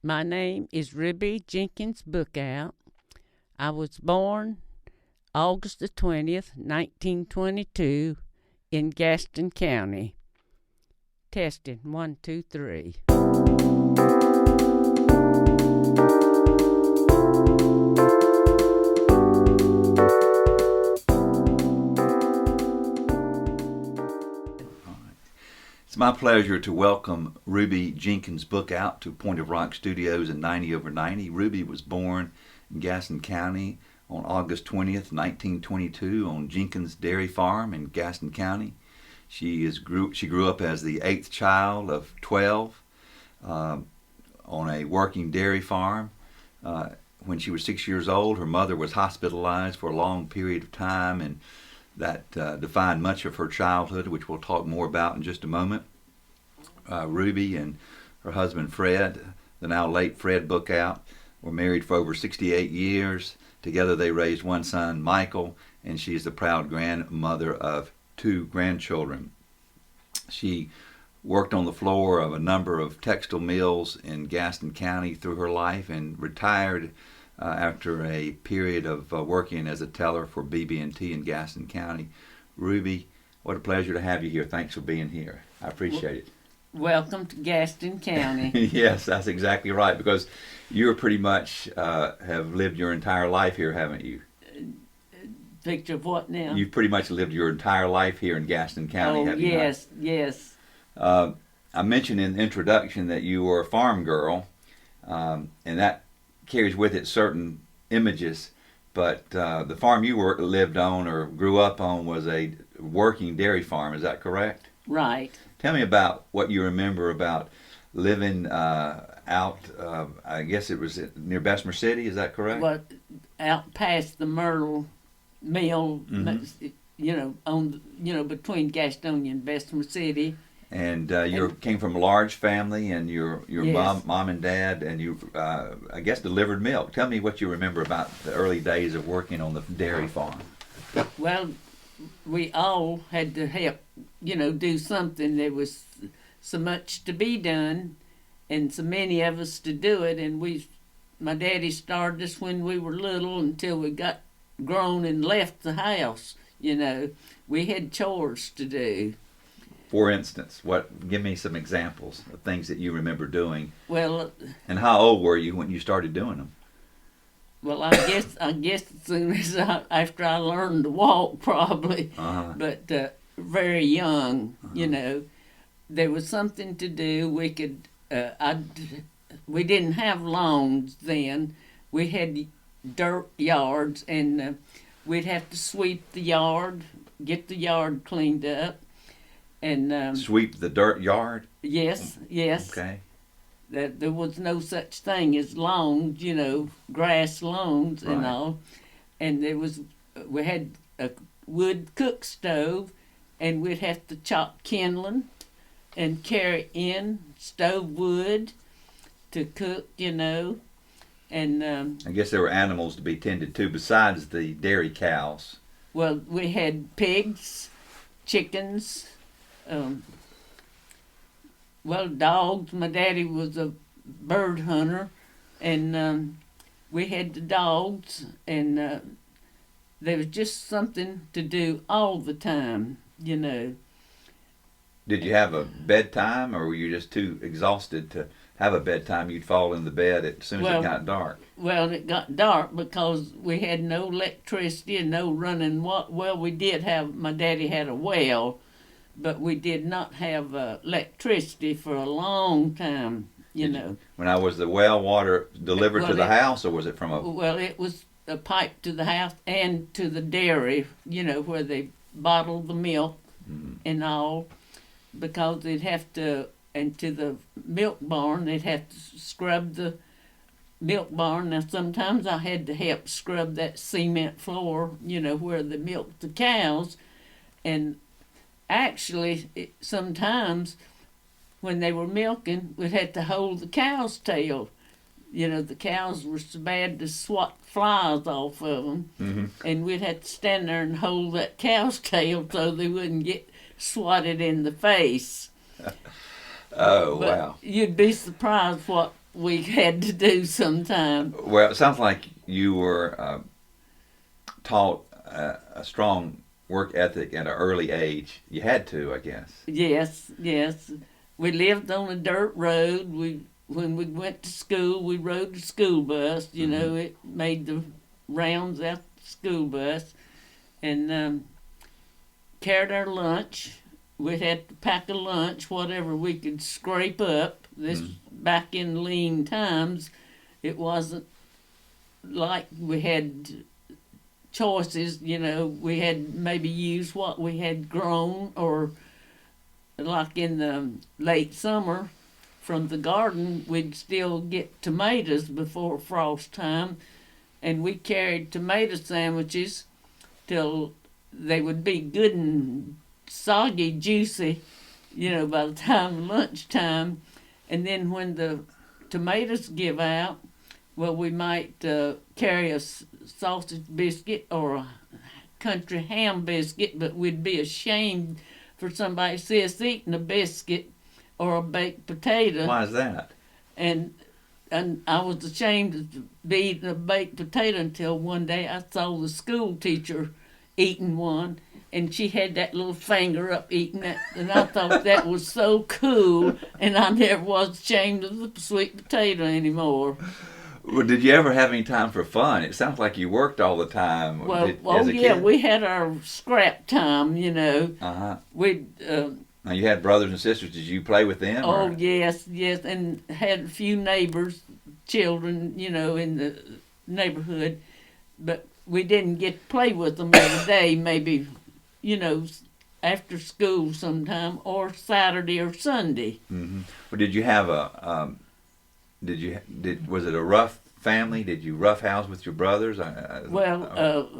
My name is Ruby Jenkins Bookout. I was born August the 20th, 1922, in Gaston County. Testing 1, 2, 3. It's my pleasure to welcome Ruby Jenkins Bookout to Point of Rock Studios in 90 over 90. Ruby was born in Gaston County on August 20th, 1922 on Jenkins Dairy Farm in Gaston County. She grew up as the eighth child of 12 on a working dairy farm. When she was 6 years old, her mother was hospitalized for a long period of time, and that defined much of her childhood, which we'll talk more about in just a moment. Ruby and her husband Fred, the now late Fred Bookout, were married for over 68 years. Together they raised one son, Michael, and she is the proud grandmother of 2 grandchildren. She worked on the floor of a number of textile mills in Gaston County through her life and retired after a period of working as a teller for BB&T in Gaston County. Ruby, what a pleasure to have you here. Thanks for being here. I appreciate it. Welcome to Gaston County. Yes, that's exactly right, because you're pretty much have lived your entire life here, haven't you? Picture of what now? You've pretty much lived your entire life here in Gaston County, have you yes, yes. I mentioned in the introduction that you were a farm girl, and that carries with it certain images, but the farm you lived on or grew up on was a working dairy farm, is that correct? Right. Tell me about what you remember about living out, I guess it was near Bessemer City, is that correct? Well, out past the Myrtle Mill, between Gastonia and Bessemer City. And you came from a large family, and your Yes. mom and dad, and you, I guess, delivered milk. Tell me what you remember about the early days of working on the dairy farm. Well, we all had to help, do something. There was so much to be done, and so many of us to do it. And my daddy started us when we were little until we got grown and left the house. We had chores to do. For instance, give me some examples of things that you remember doing. Well, and how old were you when you started doing them? Well, I guess as soon as after I learned to walk, probably. Uh-huh. But very young, there was something to do. We could. We didn't have lawns then. We had dirt yards, and we'd have to sweep the yard, get the yard cleaned up, and sweep the dirt yard. Yes. Okay. That there was no such thing as lawns, grass lawns and Right. all. And we had a wood cook stove, and we'd have to chop kindling and carry in stove wood to cook, and I guess there were animals to be tended to besides the dairy cows. well, we had pigs, chickens, dogs. My daddy was a bird hunter, and we had the dogs, and there was just something to do all the time, Did you have a bedtime, or were you just too exhausted to have a bedtime? You'd fall in the bed as soon as it got dark. Well, it got dark because we had no electricity and no running water. Well, my daddy had a well, but we did not have electricity for a long time, When I was the well water delivered to the house, or was it from a... Well, it was a pipe to the house and to the dairy, where they bottled the milk and all, because they'd have to, and to the milk barn, they'd have to scrub the milk barn. Now, sometimes I had to help scrub that cement floor, where they milked the cows, and actually, sometimes when they were milking, we'd have to hold the cow's tail. The cows were so bad to swat flies off of them, and we'd have to stand there and hold that cow's tail so they wouldn't get swatted in the face. Oh, But wow. you'd be surprised what we had to do sometime. Well, it sounds like you were taught a strong work ethic at an early age. You had to, I guess. Yes, yes. We lived on a dirt road. When we went to school, we rode the school bus. You know, it made the rounds out the school bus, and carried our lunch. We had to pack a lunch, whatever we could scrape up. This back in lean times, it wasn't like we had choices. You know, we had maybe used what we had grown, or like in the late summer from the garden, we'd still get tomatoes before frost time, and we carried tomato sandwiches till they would be good and soggy, juicy, you know, by the time lunchtime. And then when the tomatoes give out, well, we might carry a sausage biscuit or a country ham biscuit, but we'd be ashamed for somebody to see us eating a biscuit or a baked potato. Why is that? And I was ashamed to be eating a baked potato until one day I saw the school teacher eating one, and she had that little finger up eating it, and I thought that was so cool, and I never was ashamed of the sweet potato anymore. Well, did you ever have any time for fun? It sounds like you worked all the time. Well, as a kid. we had our scrap time, you know. We'd Now, you had brothers and sisters. Did you play with them? Oh, or? yes, and had a few neighbors, children, you know, in the neighborhood, but we didn't get to play with them every day, maybe, you know, after school sometime, or Saturday or Sunday. Mm-hmm. Well, did you have was it a rough family? Did you rough house with your brothers? Well,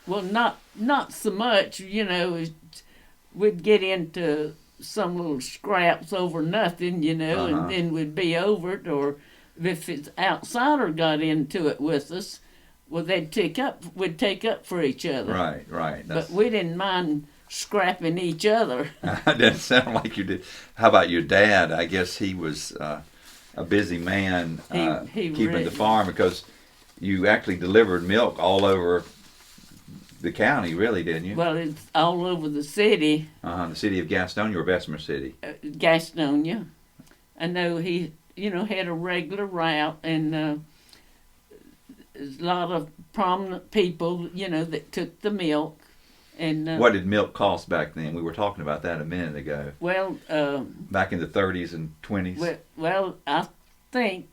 not so much, you know. We'd get into some little scraps over nothing, you know, and then we'd be over it, or if it's outsider got into it with us, well, we'd take up for each other. Right. But we didn't mind scrapping each other. That doesn't sound like you did. How about your dad? I guess he was a busy man He keeping really, the farm, because you actually delivered milk all over the county, really, didn't you? Well, it's all over the city. The city of Gastonia or Bessemer City? Gastonia. I know he, you know, had a regular route, and there's a lot of prominent people, you know, that took the milk. And what did milk cost back then? We were talking about that a minute ago. Well, back in the 30s and 20s. Well, I think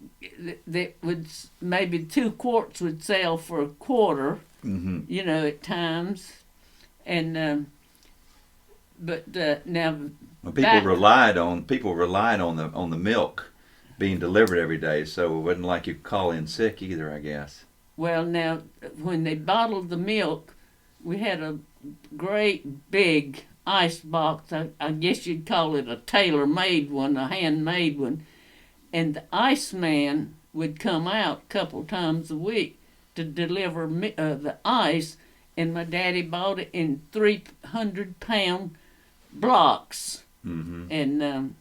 that would maybe 2 quarts would sell for a quarter. You know, at times, and but now well, people relied on the milk being delivered every day, so it wasn't like you could call in sick either, I guess. Well, now when they bottled the milk, we had a great big ice box. I guess you'd call it a tailor-made one, a handmade one, and the iceman would come out a couple times a week to deliver the ice, and my daddy bought it in 300-pound blocks, and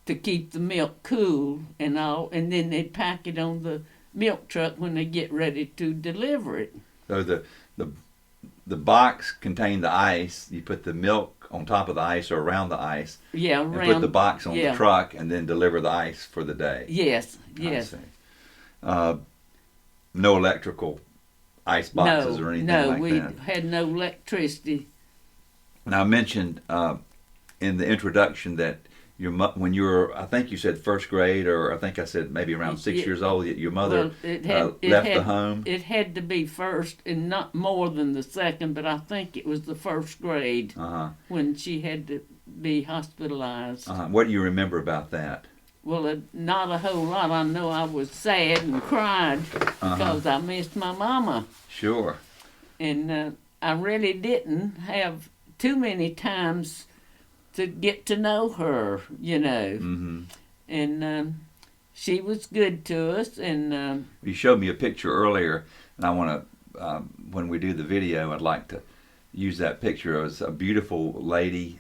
to keep the milk cool and all, and then they'd pack it on the milk truck when they get ready to deliver it. So the box contained the ice. You put the milk on top of the ice or around the ice. Yeah, and put the box on the truck, and then deliver the ice for the day. Yes. I see. No electrical ice boxes or anything like that. No, we had no electricity. Now, I mentioned in the introduction that when you were, I think you said first grade, or I think I said maybe around 6 years old, your mother left the home. It had to be first, and not more than the second, but I think it was the first grade when she had to be hospitalized. What do you remember about that? Well, not a whole lot. I know I was sad and cried because I missed my mama. Sure. And I really didn't have too many times to get to know her, you know. And she was good to us. And you showed me a picture earlier, and I want to, when we do the video, I'd like to use that picture. It was a beautiful lady.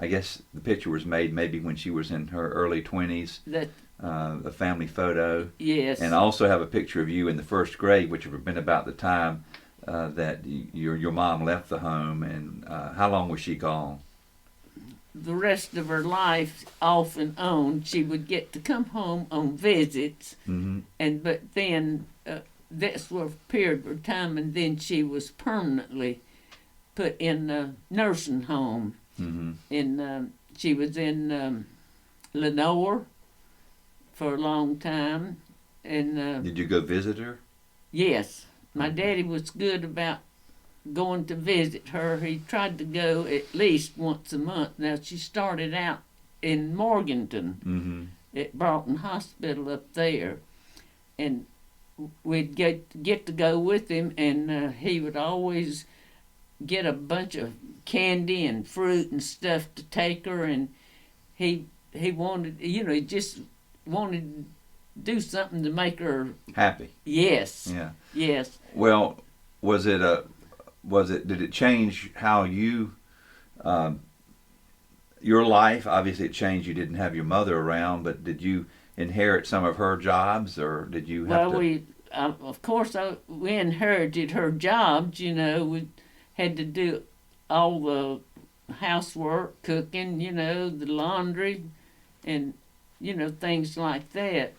I guess the picture was made maybe when she was in her early 20s. That A family photo. yes. And I also have a picture of you in the first grade, which would have been about the time that your mom left the home. And how long was she gone? The rest of her life, off and on, she would get to come home on visits, Mm-hmm. but then that's for a period of time, and then she was permanently put in a nursing home. Mm-hmm. She was in Lenore for a long time, and Did you go visit her? yes, my daddy was good about going to visit her. He tried to go at least once a month. Now, she started out in Morganton Mm-hmm. at Broughton Hospital up there, and we'd get to go with him, and he would always get a bunch of candy and fruit and stuff to take her, and he wanted, he just wanted to do something to make her Happy. yes, Yeah. yes. Well, did it change how you, your life? Obviously it changed. You didn't have your mother around, but did you inherit some of her jobs, or did you have to? Of course, we inherited her jobs. We had to do all the housework, cooking, the laundry, and things like that.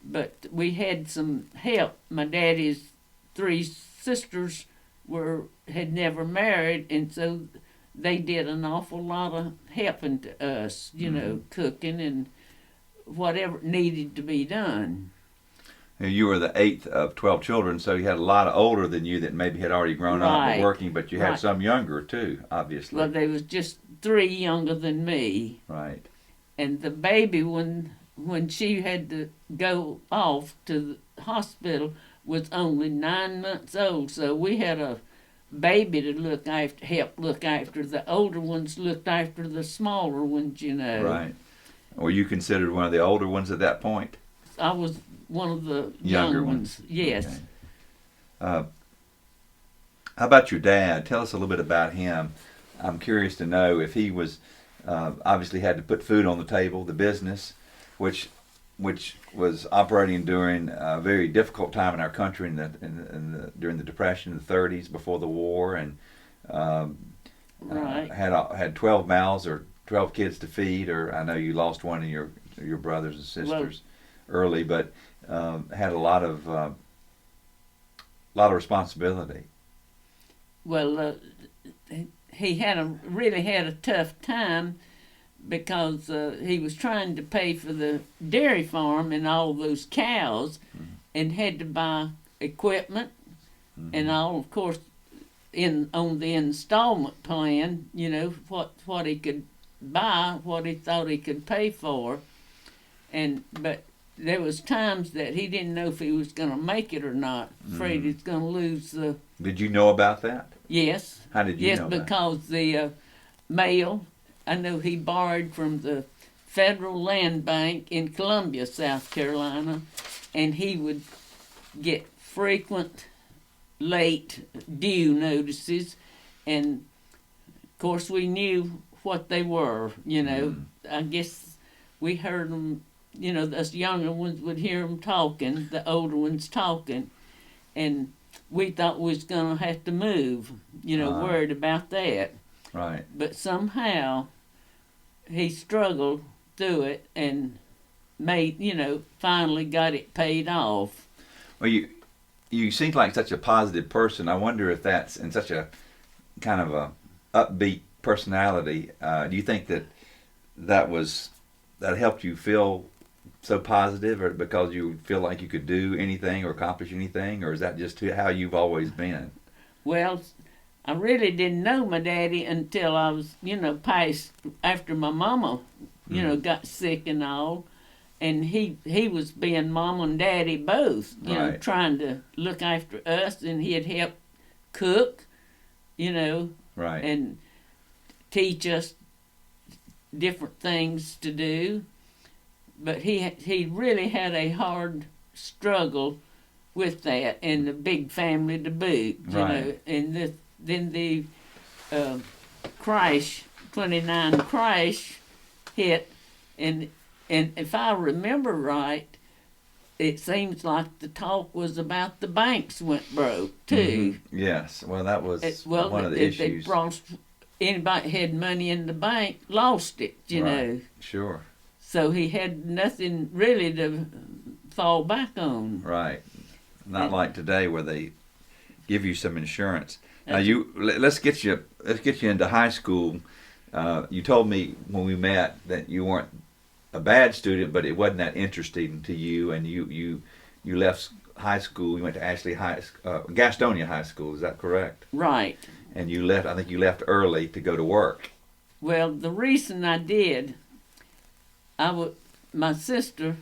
But we had some help. My daddy's 3 sisters had never married, and so they did an awful lot of helping to us, cooking and whatever needed to be done. You were the 8th of 12 children, so you had a lot of older than you that maybe had already grown up and working, but you had some younger too, obviously. Well, there was just 3 younger than me. Right. And the baby, when she had to go off to the hospital, was only 9 months old. So we had a baby to help look after. The older ones looked after the smaller ones, Right. Were you considered one of the older ones at that point? I was one of the Younger young ones. Yes. Okay. How about your dad? Tell us a little bit about him. I'm curious to know if he was obviously had to put food on the table, the business, which was operating during a very difficult time in our country during the Depression in the 30s, before the war, and Right. had 12 mouths or 12 kids to feed, or I know you lost one of your brothers and sisters early, but had a lot of responsibility. Well, he really had a tough time because he was trying to pay for the dairy farm and all those cows, and had to buy equipment and all. Of course, on the installment plan, what he could buy, what he thought he could pay for, but there was times that he didn't know if he was going to make it or not. Afraid he was going to lose the. Did you know about that? Yes. How did you know that? Yes, because the mail. I know he borrowed from the Federal Land Bank in Columbia, South Carolina, and he would get frequent late due notices, and of course we knew what they were. I guess we heard them. Us younger ones would hear them talking, the older ones talking, and we thought we was going to have to move, worried about that. Right. But somehow he struggled through it and finally got it paid off. Well, you seem like such a positive person. I wonder if that's in such a kind of a upbeat personality. Do you think that helped you feel so positive, or because you feel like you could do anything or accomplish anything, or is that just how you've always been? Well, I really didn't know my daddy until I was, past after my mama, got sick and all, and he was being mom and daddy both, Right. trying to look after us, and he'd help cook, Right. and teach us different things to do. But he really had a hard struggle with that, and the big family to boot, Right. And then the crash 29 crash hit, and if I remember right, it seems like the talk was about the banks went broke too. Yes, well, that was one of the issues. Anybody had money in the bank lost it, you know. Sure. So he had nothing really to fall back on. Right. Not like today where they give you some insurance. Now let's get you into high school. You told me when we met that you weren't a bad student, but it wasn't that interesting to you, and you left high school. You went to Gastonia High School. Is that correct? Right. And you left. I think you left early to go to work. Well, the reason I did, my sister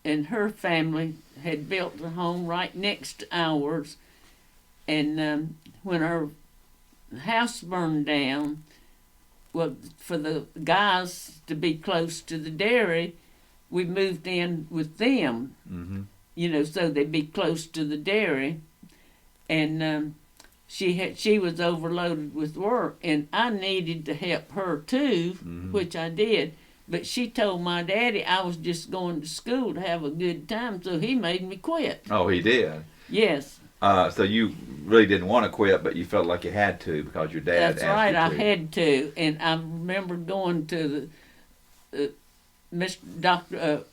and her family had built a home right next to ours, and when our house burned down, well, for the guys to be close to the dairy, we moved in with them, you know, so they'd be close to the dairy. And she was overloaded with work, and I needed to help her too, which I did. But she told my daddy I was just going to school to have a good time, so he made me quit. Oh, he did? Yes. So you really didn't want to quit, but you felt like you had to because your dad That's asked right, you to. I had to. And I remember going to the Mr. Dr.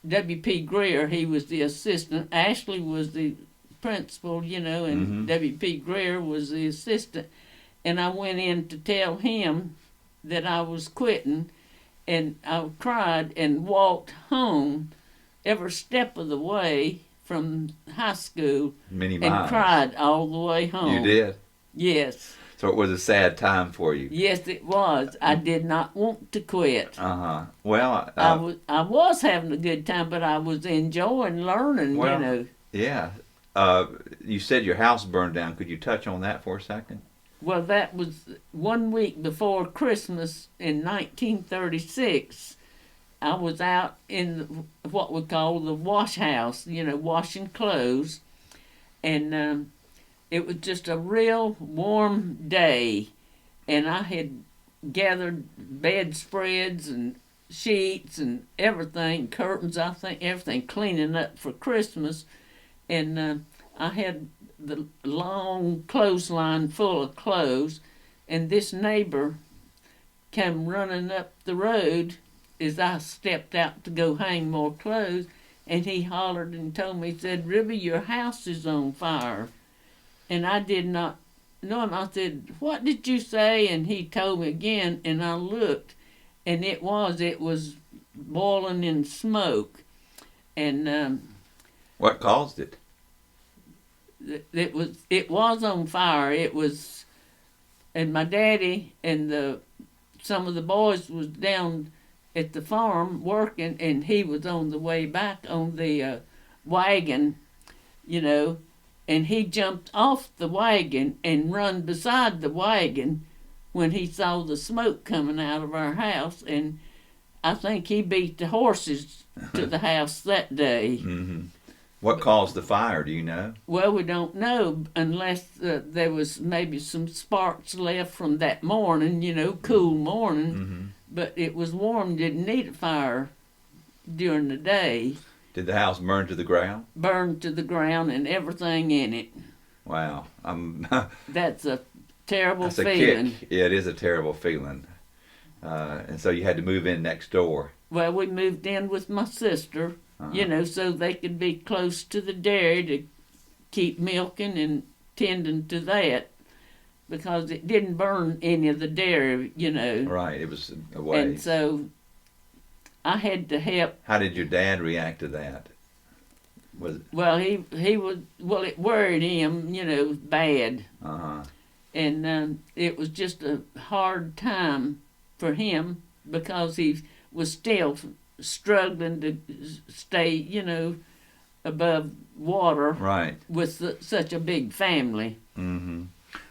W.P. Greer. He was the assistant. Ashley was the principal, you know, and W.P. Greer was the assistant. And I went in to tell him that I was quitting, and I cried and walked home every step of the way from high school. Many miles. And cried all the way home. You did? Yes. So it was a sad time for you. Yes, it was. I did not want to quit. Well, I was having a good time, but I was enjoying learning, you know. Yeah. You said your house burned down. Could you touch on that for a second? Well, that was 1 week before Christmas in 1936. I was out in what we call the wash house, you know, washing clothes. And it was just a real warm day. And I had gathered bedspreads and sheets and everything, curtains, I think, everything, cleaning up for Christmas. And I had the long clothesline full of clothes. And this neighbor came running up the road as I stepped out to go hang more clothes, and he hollered and told me, he said, "Ruby, your house is on fire." And I did not know him. I said, "What did you say?" And he told me again, and I looked, and it was boiling in smoke. And what caused it? It was on fire. It was, and my daddy and some of the boys was down at the farm working, and he was on the way back on the wagon, you know, and he jumped off the wagon and run beside the wagon when he saw the smoke coming out of our house, and I think he beat the horses to the house that day. What caused the fire, do you know? Well, we don't know unless there was maybe some sparks left from that morning, you know, cool morning. But it was warm, didn't need a fire during the day. Did the house burn to the ground? Burned to the ground and everything in it. Wow. That's a terrible That's feeling. A kick. Yeah, it is a terrible feeling. And so you had to move in next door. Well, we moved in with my sister, you know, so they could be close to the dairy to keep milking and tending to that, because it didn't burn any of the dairy, you know. Right, it was a waste. And so I had to help. How did your dad react to that? Well, he was, well, it worried him, you know, bad. And it was just a hard time for him because he was still struggling to stay, you know, above water. Right. With such a big family.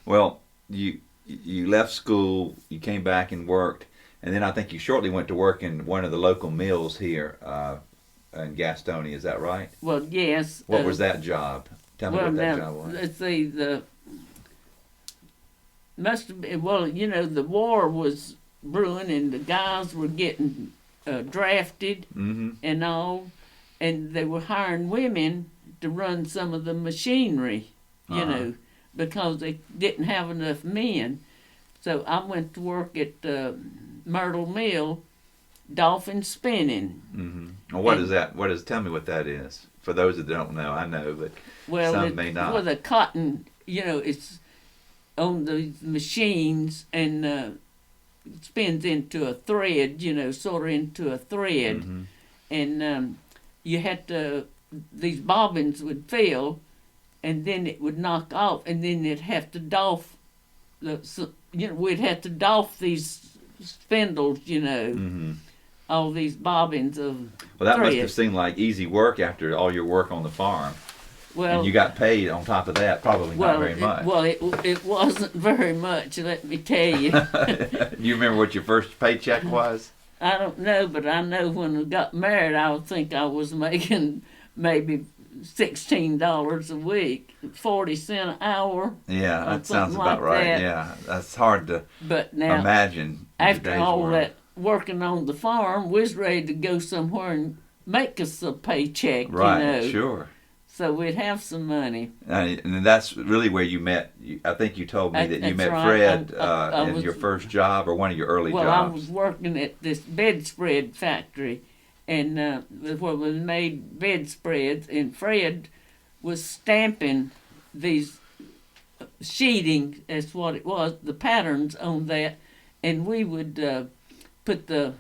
Well, you left school, you came back and worked, and then I think you shortly went to work in one of the local mills here in Gastonia. Is that right? Well, yes. What was that job? Tell me what that job was. Let's see, must have been, well, you know, the war was brewing, and the guys were getting drafted Mm-hmm. and all, and they were hiring women to run some of the machinery, you Uh-huh. know, because they didn't have enough men. So I went to work at Myrtle Mill, dolphin spinning. Mm-hmm. Well, what And- is that? What is? Tell me what that is. For those that don't know, I know, but Well, some may not. for the cotton, you know, it's on the machines and spins into a thread, you know, sort of into a thread. Mm-hmm. And you had to, these bobbins would fill, and then it would knock off, and then it'd have to doff we'd have to doff these spindles, you know, Mm-hmm. all these bobbins of Well, that must thread. have seemed like easy work after all your work on the farm, Well, and you got paid on top of that. Probably not very much. It wasn't very much, let me tell you. You remember what your first paycheck was? I don't know, but I know when we got married, I would think I was making maybe $16 a week, 40 cents an hour. Yeah, Or that sounds something about like right. that. Yeah, that's hard to But now, imagine. in after today's all world. that working on the farm, we was ready to go somewhere and make us a paycheck, Right, you know. sure. So we'd have some money. And that's really where you met. I think you told me that you That's met right. Fred I in was- your first job or one of your early Well, I jobs. was working at this bedspread factory, and where we made bedspreads, and Fred was stamping these sheeting, that's what it was, the patterns on that, and we would put the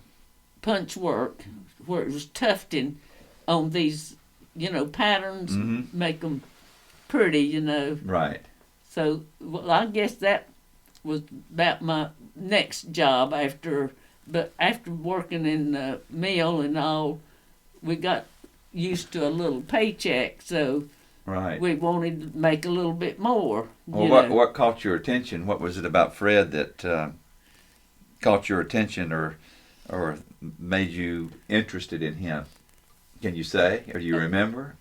punch work where it was tufting on these, you know, patterns, Mhm. make them pretty, you know. Right. So, well, I guess that was about my next job but after working in the mill and all, we got used to a little paycheck, so Right. we wanted to make a little bit more. Well, you what know. what caught your attention? What was it about Fred that caught your attention, or made you interested in him? Can you say, or do you remember?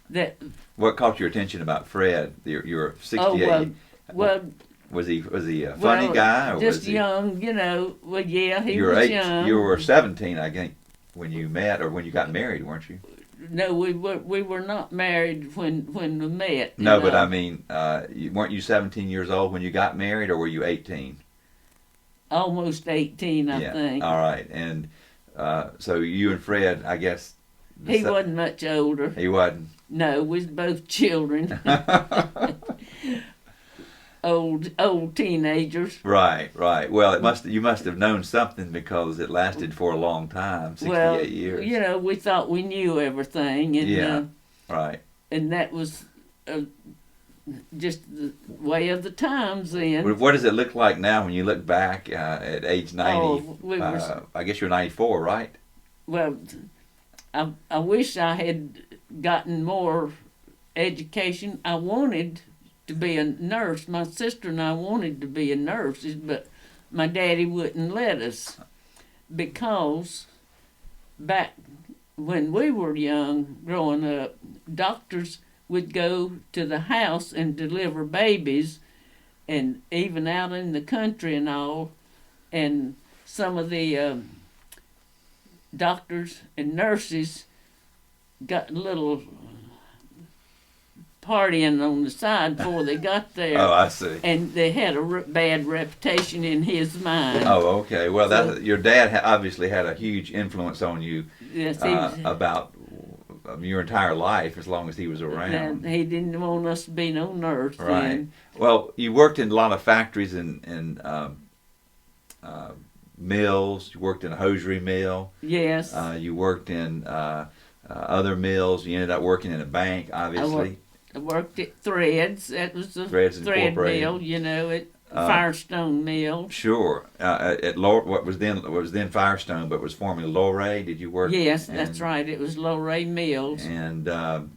That What caught your attention about Fred? Your 68. well, Was he a funny well, guy, or just was he? young, you know. Well, yeah, he You were was young. You were 17, I think, when you met, or when you got married, weren't you? No, we were not married when we met. you No, but know. I mean, weren't you 17 years old when you got married, or were you 18? Almost 18, I Yeah. think. All right, and so you and Fred, I guess. He wasn't much older. He wasn't. No, we was both children. old teenagers. Right, right. Well, you must have known something because it lasted for a long time, 68 Well, years. you know, we thought we knew everything, and Yeah. Right. and that was just the way of the times then. What does it look like now when you look back at age 90? Oh, we were I guess you're 94, right? well. I wish I had gotten more education. I wanted to be a nurse. My sister and I wanted to be a nurse, but my daddy wouldn't let us because back when we were young, growing up, doctors would go to the house and deliver babies, and even out in the country and all, and some of the doctors and nurses got a little partying on the side before they got there. Oh, I see. And they had a bad reputation in his mind. Oh, okay. Well, your dad obviously had a huge influence on you Yes, he was, about your entire life, as long as he was around. and he didn't want us to be no nurse. Right. Then. Well, you worked in a lot of factories and mills. You worked in a hosiery mill. Yes. You worked in other mills. You ended up working in a bank, obviously. I worked at Threads. That was the Threads thread Incorporated. mill, you know, at Firestone Mill. Sure. At what was then Firestone, but was formerly Lowray. Did you work? Yes, that's right. It was Lowray Mills. And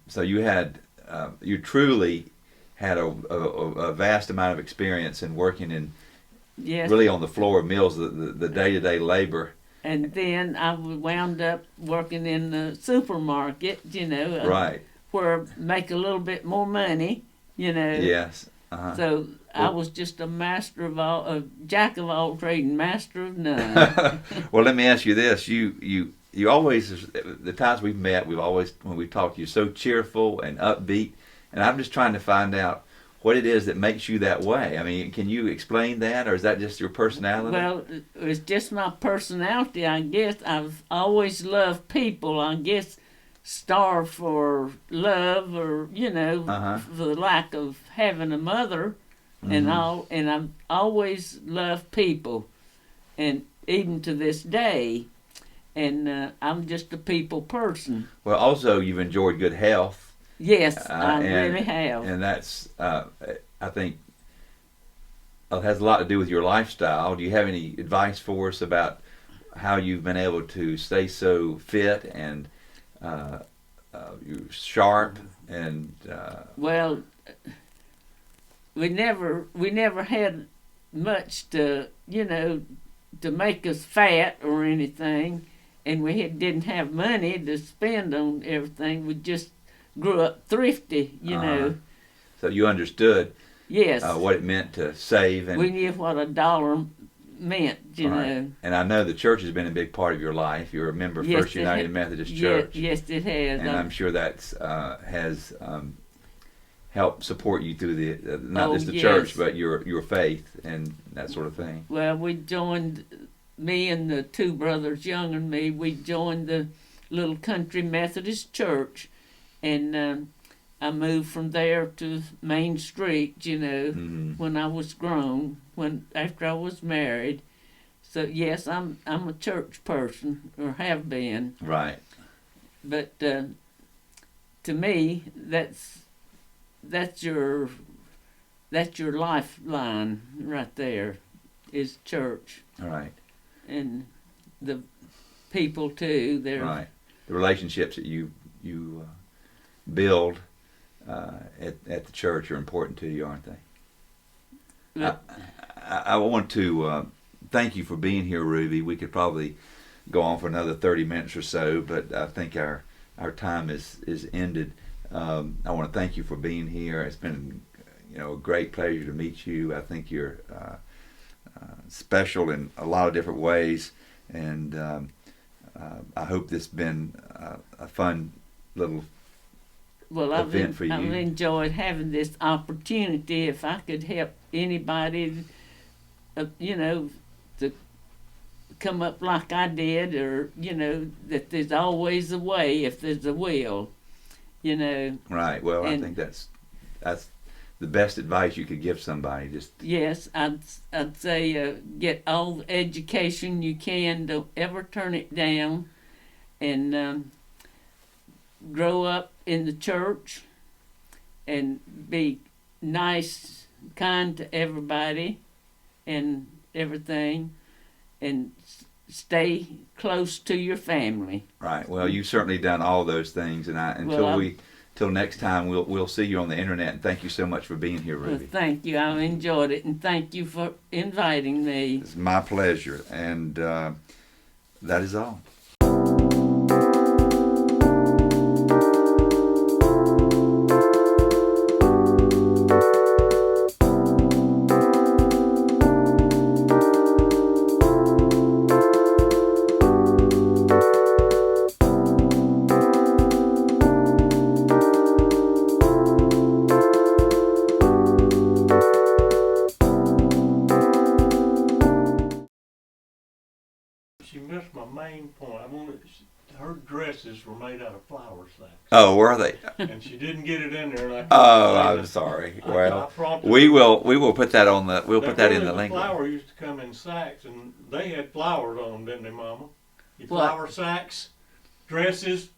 so you truly had a vast amount of experience in working in Yes. really on the floor of mills, the day-to-day labor. And then I wound up working in the supermarket, you know, Right. where make a little bit more money, you know. Yes. Uh-huh. So I was just a jack of all trades and master of none. Well, let me ask you this: you always, the times we've met, when we've talked, you're so cheerful and upbeat, and I'm just trying to find out what it is that makes you that way. I mean, can you explain that, or is that just your personality? Well, it's just my personality, I guess. I've always loved people. I guess starved for love, or for the lack of having a mother, and all. And I've always loved people, and even to this day. And I'm just a people person. Well, also you've enjoyed good health. Yes, I really have. And that's, I think, it has a lot to do with your lifestyle. Do you have any advice for us about how you've been able to stay so fit and you're sharp and? Well, we never had much to make us fat or anything, and we didn't have money to spend on everything. We just grew up thrifty, So you understood yes, what it meant to save. And we knew what a dollar meant, you know. And I know the church has been a big part of your life. You're a member of First United Methodist Church. Yes, it has. And I'm sure that's has helped support you through the not just the church, but your faith and that sort of thing. Well, we joined, me and the two brothers younger than me, we joined the little country Methodist church, and I moved from there to Main Street, when I was grown, after I was married. So yes, I'm a church person, or have been. Right. But to me, that's your lifeline right there, is church. All right. And the people too. They're right. The relationships that you build at the church are important to you, aren't they? I want to thank you for being here, Ruby. We could probably go on for another 30 minutes or so, but I think our time is ended. I want to thank you for being here. It's been a great pleasure to meet you. I think you're special in a lot of different ways, and I hope this has been a fun little event for you. I've enjoyed having this opportunity. If I could help anybody, to come up like I did, or that there's always a way if there's a will. Right. Well, I think that's the best advice you could give somebody. Yes, I'd say get all the education you can. Don't ever turn it down, and grow up in the church, and be nice, kind to everybody, and everything, and stay close to your family. Right. Well, you've certainly done all those things, and until next time, we'll see you on the internet. And thank you so much for being here, Ruby. Well, thank you. I enjoyed it, and thank you for inviting me. It's my pleasure, and that is all. She missed my main point. Her dresses were made out of flour sacks. Oh, were they? And she didn't get it in there, and I'm sorry. Well, we will put that on the. We'll put that in the link. Flour used to come in sacks, and they had flowers on them, didn't they, Mama? Flour sacks, dresses.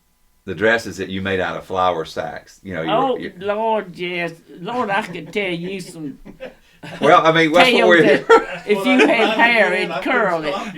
The dresses that you made out of flour sacks. Lord, yes, Lord, I could tell you some. Well, I mean, that's what we're here. If you had hair, it'd curl it.